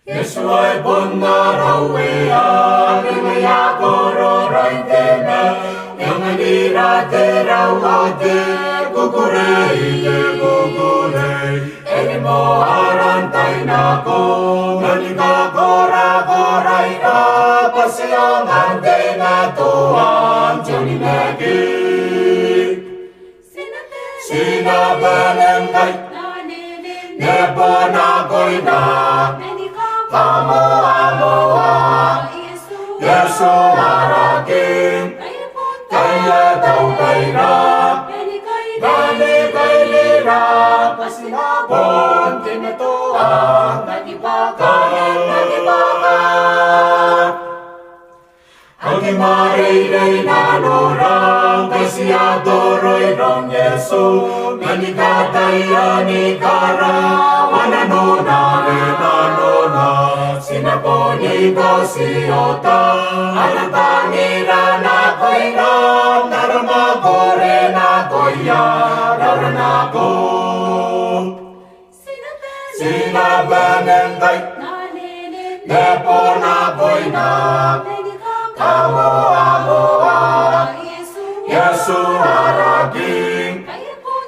Yesuai ponnarauea, kengaya kororointeme, yanganira terau ate, kukurei te kukurei, elimo arantai nako, nganika kora koraina, pasiangan teina tuan joni negi. Sinabanem kai, nepona koina, Amoa, Yesu araking, kaya daw kaira, gani kay lira, pasinabon, tinutuan, nagibakan. Agi maray nanurang, kasi adoroy rong Yesu, nanikatay anikara, wananunare nanuna, sinaponi ko siyota, alatangira na ko'y ram, naramagore na ko'y yararan ako. Sinabanem kay, nepo na ko'y na, Amoa, Yesu araging,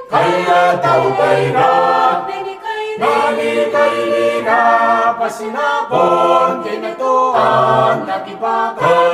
kaya tau kaira, nani kay lira, pasinabon, tinutuan, nagibakan,